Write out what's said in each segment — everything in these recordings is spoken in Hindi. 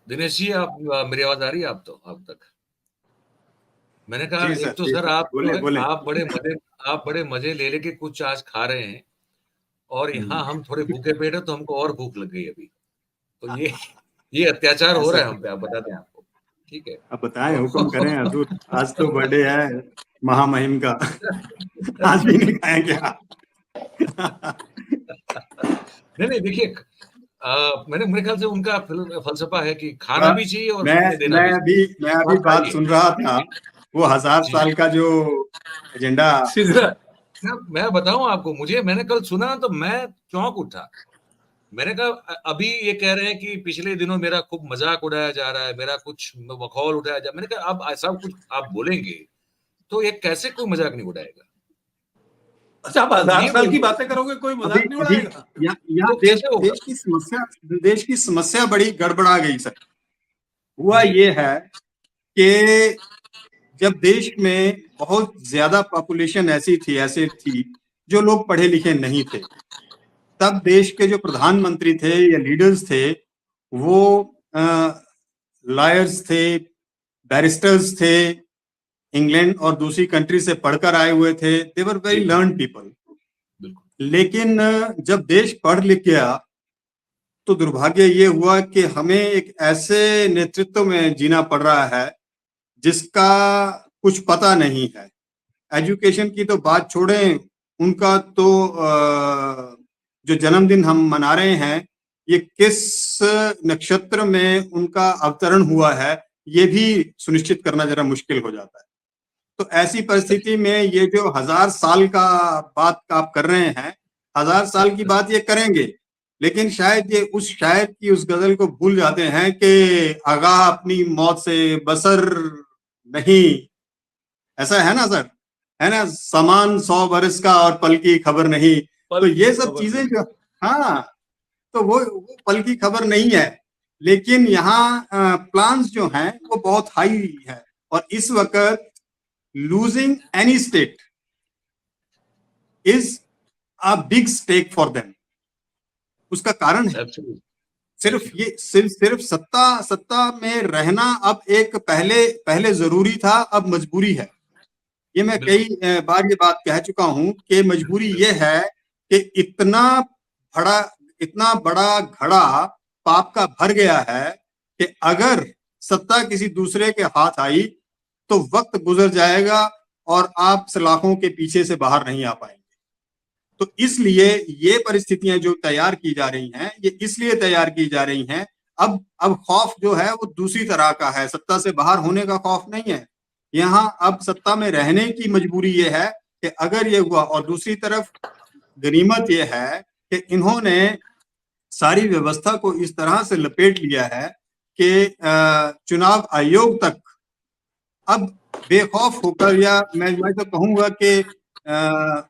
दिनेश जी, आप मेरी आवाज आ रही है आप तो आप तक? मैंने कहा जी एक सर, तो जी सर सर, आप जो बोले है बोले। आप बड़े मजे ले लेके कुछ आज खा रहे हैं, और यहाँ हम्म। हम थोड़े भूखे पेट है तो हमको और भूख लग गई अभी। तो ये अत्याचार हो ऐसा रहा है हम क्या? पे, आप बता दें आपको। ठीक है। अब बताएं, हुक्म करें तो हजूर। आज तो बर्थडे है महामहिम का। आज भी नहीं खाएं क्या? नहीं नहीं, देखिए, मैंने मेरे ख्याल से उनका फलसफा है कि खाना ब- भी चाहिए और मैं पुण्य देना मैं भी अभी चाहिए। मैं तो अभी आप बात खाइए। सुन रहा था। वो 1000 साल जी। का जो एजेंडा। सीधा मैं बताऊं आपको, मैंने कल सुना तो मैं चौंक उठा। मैंने कहा अभी ये कह रहे हैं कि पिछले दिनों मेरा खूब मजाक उड़ाया जा रहा है, मेरा कुछ मखौल उठाया जा, मैंने कहा अब ऐसा कुछ आप बोलेंगे तो ये कैसे कोई मजाक नहीं उड़ाएगा? अच्छा, आप तो 1000 साल की बातें करोगे, कोई अभी मजाक नहीं अभी उड़ाएगा? यहाँ तो कैसे होगा? देश की समस्या बड़ी गड़बड़ा गई सर। हुआ जी। ये है कि जब देश में बहुत ज्यादा पॉपुलेशन ऐसे थी जो लोग पढ़े लिखे नहीं थे, तब देश के जो प्रधानमंत्री थे या लीडर्स थे, वो लॉयर्स थे, बैरिस्टर्स थे, इंग्लैंड और दूसरी कंट्री से पढ़कर आए हुए थे। दे वर जी वेरी लर्न पीपल। बिल्कुल। लेकिन जब देश पढ़ लिख गया तो दुर्भाग्य ये हुआ कि हमें एक ऐसे नेतृत्व में जीना पड़ रहा है जिसका कुछ पता नहीं है। एजुकेशन की तो बात छोड़ें, उनका तो जो जन्मदिन हम मना रहे हैं, ये किस नक्षत्र में उनका अवतरण हुआ है, ये भी सुनिश्चित करना जरा मुश्किल हो जाता है। तो ऐसी परिस्थिति में ये जो 1000 साल का बात आप कर रहे हैं, 1000 साल की बात ये करेंगे, लेकिन शायद की उस गजल को भूल जाते हैं कि आगाह अपनी मौत से बसर नहीं। ऐसा है ना सर? है ना, समान 100 बरस का और पल की खबर नहीं। तो पल की ये सब खबर चीजें नहीं। जो, हाँ, तो वो पल की खबर नहीं है। लेकिन यहाँ प्लान्स जो हैं वो बहुत हाई है, और इस वक्त losing any state is a big stake for them. उसका कारण है Absolutely, सिर्फ सिर्फ सत्ता सत्ता में रहना अब एक पहले पहले जरूरी था, अब मजबूरी है। ये मैं कई बिल्कुल बार ये बात कह चुका हूं कि मजबूरी ये बिल्कुल। है कि बड़ा इतना बड़ा घड़ा पाप का भर गया है कि अगर सत्ता किसी दूसरे के हाथ आई तो वक्त गुजर जाएगा और आप सलाखों के पीछे से बाहर नहीं आ पाएंगे। तो इसलिए ये परिस्थितियां जो तैयार की जा रही हैं, ये इसलिए तैयार की जा रही हैं। अब खौफ जो है वो दूसरी तरह का है, सत्ता से बाहर होने का खौफ नहीं है। यहाँ अब सत्ता में रहने की मजबूरी ये है कि अगर ये हुआ, और दूसरी तरफ गनीमत ये है कि इन्होंने सारी व्यवस्था को इस तरह से लपेट लिया है कि चुनाव आयोग तक अब बेखौफ होकर, या मैं तो कहूंगा कि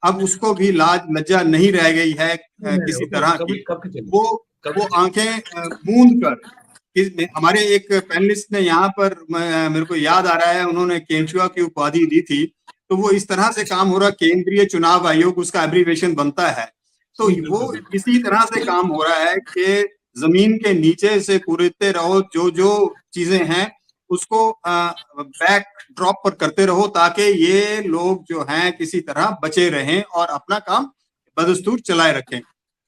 अब उसको भी लाज लज्जा नहीं रह गई है नहीं नहीं, किसी वो तो तरह कभी की। कब की चली। वो कब वो की चली। आंखें मूंद कर हमारे एक पैनलिस्ट ने यहाँ पर मेरे को याद आ रहा है, उन्होंने केंचुआ की उपाधि दी थी। तो वो इस तरह से काम हो रहा, केंद्रीय चुनाव आयोग उसका एब्रीवेशन बनता है। तो जी वो बिल्कुल बिल्कुल। इसी तरह से काम हो रहा है कि जमीन के नीचे से कुरेदते रहो, जो जो चीजें हैं उसको बैक ड्रॉप पर करते रहो, ताकि ये लोग जो हैं किसी तरह बचे रहें और अपना काम बदस्तूर चलाए रखें।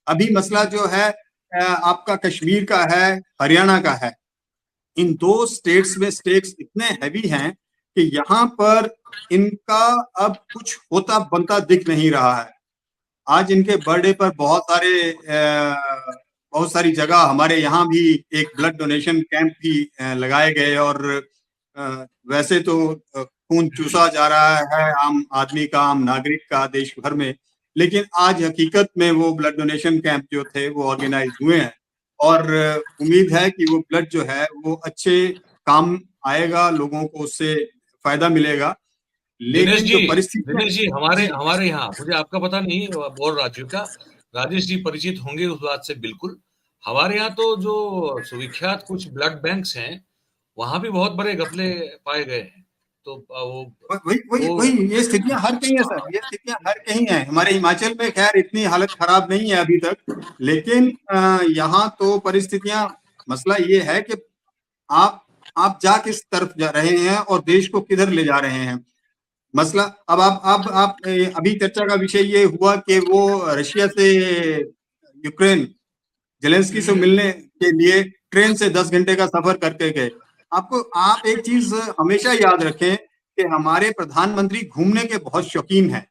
अभी मसला जो है आपका कश्मीर का है, हरियाणा का है। इन दो स्टेट्स में स्टेक्स इतने हैवी हैं कि यहाँ पर इनका अब कुछ होता बनता दिख नहीं रहा है। आज इनके बर्थडे पर बहुत सारी जगह हमारे यहाँ भी एक ब्लड डोनेशन कैंप भी लगाए गए, और वैसे तो खून चूसा जा रहा है आम आदमी का, आम नागरिक का देश भर में। लेकिन आज हकीकत में वो ब्लड डोनेशन कैंप जो थे वो ऑर्गेनाइज हुए हैं, और उम्मीद है कि वो ब्लड जो है वो अच्छे काम आएगा, लोगों को उससे फायदा मिलेगा। दिनेश लेकिन जी, जो परिस्थितियां, हमारे जी, हमारे यहाँ, मुझे आपका पता नहीं और राजीव का, राजेश जी परिचित होंगे उस बात से बिल्कुल। हमारे यहाँ तो जो सुविख्यात कुछ ब्लड बैंक्स हैं, वहां भी बहुत बड़े घपले पाए गए हैं। तो वही वही वो वही ये स्थितियां हर कहीं है सर, ये स्थितियां हर कहीं है। हमारे हिमाचल में खैर इतनी हालत खराब नहीं है अभी तक, लेकिन यहाँ तो परिस्थितियां, मसला ये है कि आप जा किस तरफ जा रहे हैं और देश को किधर ले जा रहे हैं। मसला अब आप अभी चर्चा का विषय ये हुआ कि वो रशिया से यूक्रेन जेलेंस्की से मिलने के लिए ट्रेन से 10 घंटे का सफर करके गए। आप एक चीज हमेशा याद रखें कि हमारे प्रधानमंत्री घूमने के बहुत शौकीन हैं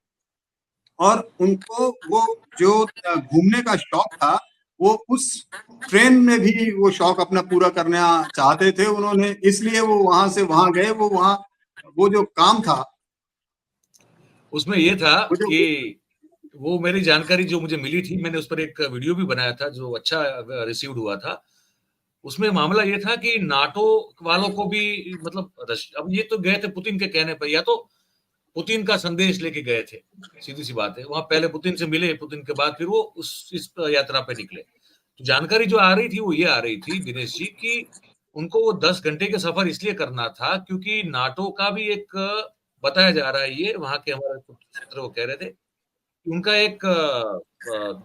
और उनको वो जो घूमने का शौक था वो उस ट्रेन में भी वो शौक अपना पूरा करना चाहते थे उन्होंने, इसलिए वो वहां से वहां गए। वो जो काम था उसमें ये था वो जो कि वो मेरी जानकारी जो मुझे मिली थी, मैंने उस पर एक वीडियो भी बनाया था जो अच्छा रिसीव्ड हुआ था। उसमें मामला ये था कि नाटो वालों को भी मतलब अब ये तो गए थे पुतिन के कहने पर, या तो पुतिन का संदेश लेके गए थे, सीधी सी बात है। वहां पहले पुतिन से मिले, पुतिन के बाद फिर वो इस यात्रा पे निकले। तो जानकारी जो आ रही थी वो ये आ रही थी दिनेश जी कि उनको वो 10 घंटे के सफर इसलिए करना था क्योंकि नाटो का भी एक बताया जा रहा है, ये वहां के हमारे सूत्र वो कह रहे थे, उनका एक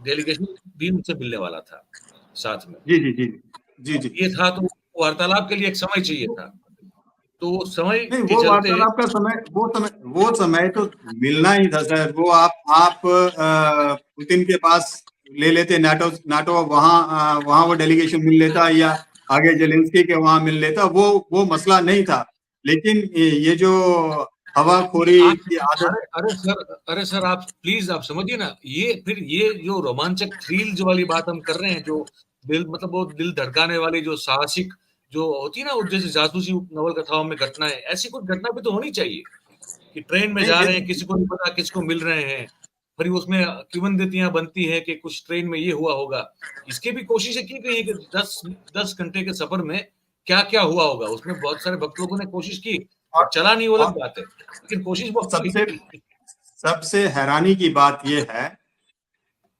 डेलीगेशन भी उनसे मिलने वाला था साथ में। जी जी जी जी जी ये था तो वार्तालाप के लिए एक समय चाहिए था, तो समय नहीं, के वो चलते वार्तालाप का समय वो समय तो मिलना ही था सर। वो आप पुतिन के पास ले लेते, नाटो वहां वो डेलीगेशन मिल लेता या आगे जेलेंस्की के वहां मिल लेता, वो मसला नहीं था। लेकिन ये जो हवाखोरी आप की आदत अरे सर आप प्लीज आप समझिए ना, ये फिर ये जो रोमांचक थ्रिल जो वाली बात हम कर रहे हैं, जो दिल मतलब वो दिल धड़काने वाली जो साहसिक जो होती है ना, जैसे जासूसी नवल कथाओं में घटनाएं, ऐसी कुछ घटना भी तो होनी चाहिए कि ट्रेन में नहीं जा रहे हैं, किसी को नहीं पता किसको मिल रहे हैं, फिर उसमें किवंदतियां बनती है कि कुछ ट्रेन में ये हुआ होगा। इसकी भी कोशिशें की गई है कि 10 घंटे के सफर में क्या क्या हुआ होगा। उसमें बहुत सारे भक्त लोगों ने कोशिश की और चला नहीं, वो अलग बात है, लेकिन कोशिश बहुत की सबसे गई। सबसे हैरानी की बात यह है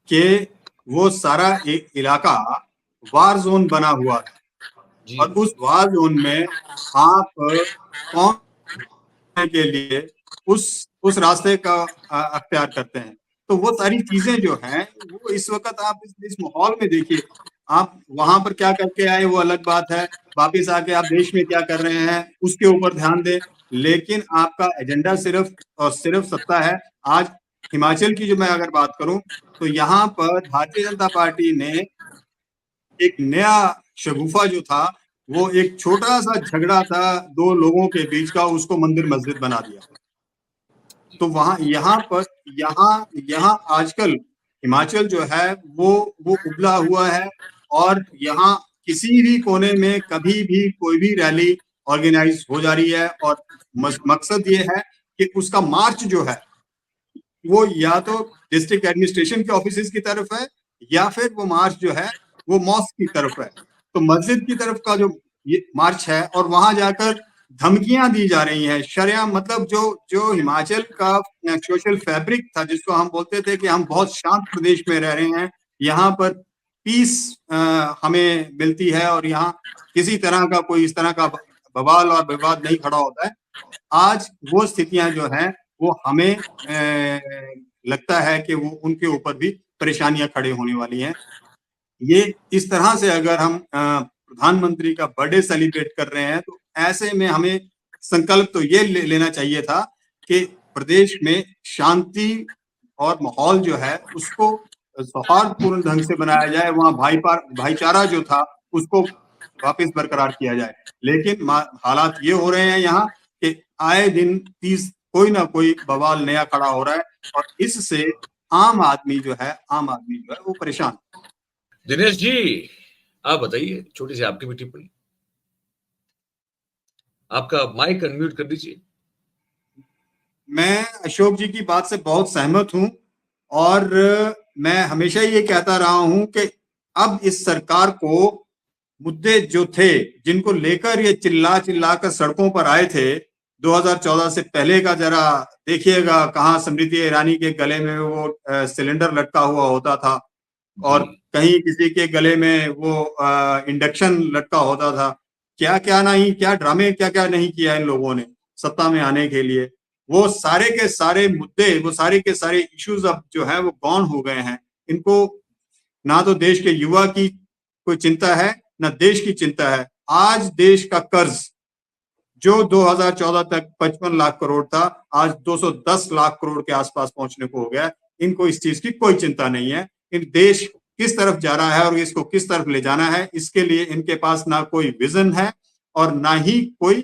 कि वो सारा एक इलाका वार जोन बना हुआ है जी और उस वार जोन में आप कौन के लिए उस रास्ते का अख्तियार करते हैं। तो वो सारी चीजें जो हैं वो इस वक्त आप इस माहौल में देखिए, आप वहां पर क्या करके आए वो अलग बात है, वापिस आके आप देश में क्या कर रहे हैं उसके ऊपर ध्यान दें, लेकिन आपका एजेंडा सिर्फ और सिर्फ सत्ता है। आज हिमाचल की जो मैं अगर बात करूं तो यहाँ पर भारतीय जनता पार्टी ने एक नया शगुफा जो था, वो एक छोटा सा झगड़ा था दो लोगों के बीच का, उसको मंदिर मस्जिद बना दिया। तो वहां यहाँ आजकल हिमाचल जो है वो उबला हुआ है और यहाँ किसी भी कोने में कभी भी कोई भी रैली ऑर्गेनाइज हो जा रही है और मकसद ये है कि उसका मार्च जो है वो या तो डिस्ट्रिक्ट एडमिनिस्ट्रेशन के ऑफिस की तरफ है या फिर वो मार्च जो है वो मॉस्क की तरफ है। तो मस्जिद की तरफ का जो ये मार्च है और वहां जाकर धमकियां दी जा रही हैं शरेआम। मतलब जो हिमाचल का सोशल फैब्रिक था, जिसको हम बोलते थे कि हम बहुत शांत प्रदेश में रह रहे हैं, यहाँ पर पीस हमें मिलती है और यहाँ किसी तरह का कोई इस तरह का बवाल और विवाद नहीं खड़ा होता है। आज वो स्थितियां जो हैं वो हमें लगता है कि वो उनके ऊपर भी परेशानियां खड़ी होने वाली हैं। ये इस तरह से अगर हम प्रधानमंत्री का बर्थडे सेलिब्रेट कर रहे हैं तो ऐसे में हमें संकल्प तो ये लेना चाहिए था कि प्रदेश में शांति और माहौल जो है उसको सौहार्दपूर्ण ढंग से बनाया जाए, वहां भाईचारा जो था उसको वापस बरकरार किया जाए। लेकिन हालात ये हो रहे हैं यहाँ कि आए दिन 30 कोई ना कोई बवाल नया खड़ा हो रहा है और इससे आम आदमी जो है वो परेशान। दिनेश जी आप बताइए, छोटी सी आपकी भी टिप्पणी। आपका माइक अनम्यूट कर दीजिए। मैं अशोक जी की बात से बहुत सहमत हूं और मैं हमेशा ये कहता रहा हूं कि अब इस सरकार को मुद्दे जो थे जिनको लेकर ये चिल्ला कर सड़कों पर आए थे 2014 से पहले का जरा देखिएगा, कहाँ स्मृति ईरानी के गले में वो सिलेंडर लटका हुआ होता था और कहीं किसी के गले में वो इंडक्शन लटका होता था। क्या क्या नहीं, क्या ड्रामे क्या क्या नहीं किया इन लोगों ने सत्ता में आने के लिए। वो सारे के सारे मुद्दे, वो सारे के सारे इश्यूज अब जो है वो गॉन हो गए हैं। इनको ना तो देश के युवा की कोई चिंता है ना देश की चिंता है। आज देश का कर्ज जो 2014 तक 55 लाख करोड़ था, आज 210 लाख करोड़ के आसपास पहुंचने को हो गया। इनको इस चीज की कोई चिंता नहीं है। इन देश किस तरफ जा रहा है और इसको किस तरफ ले जाना है, इसके लिए इनके पास ना कोई विजन है और ना ही कोई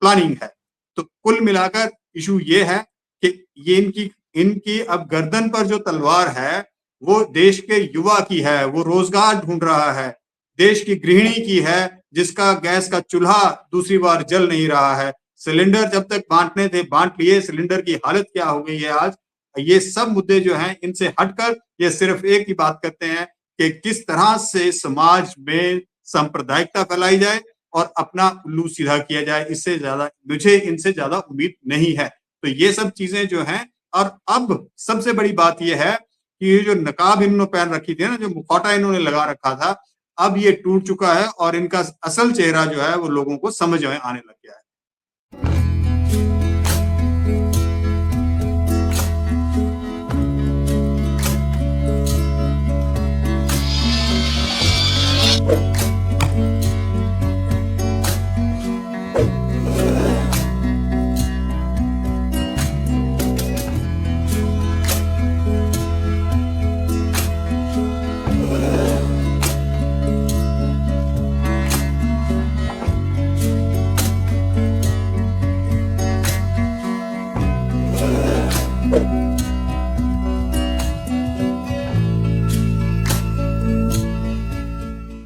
प्लानिंग है। तो कुल मिलाकर इशू ये है कि ये इनकी अब गर्दन पर जो तलवार है वो देश के युवा की है, वो रोजगार ढूंढ रहा है, देश की गृहिणी की है जिसका गैस का चूल्हा दूसरी बार जल नहीं रहा है। सिलेंडर जब तक बांटने थे बांट लिए, सिलेंडर की हालत क्या हो गई है आज। ये सब मुद्दे जो हैं इनसे हटकर ये सिर्फ एक ही बात करते हैं कि किस तरह से समाज में सांप्रदायिकता फैलाई जाए और अपना उल्लू सीधा किया जाए। इससे ज्यादा मुझे इनसे ज्यादा उम्मीद नहीं है। तो ये सब चीजें जो हैं, और अब सबसे बड़ी बात यह है कि ये जो नकाब इन्होंने पहन रखी थी ना, जो मुखौटा इन्होंने लगा रखा था, अब ये टूट चुका है और इनका असल चेहरा जो है वो लोगों को समझ में आने लग गया है।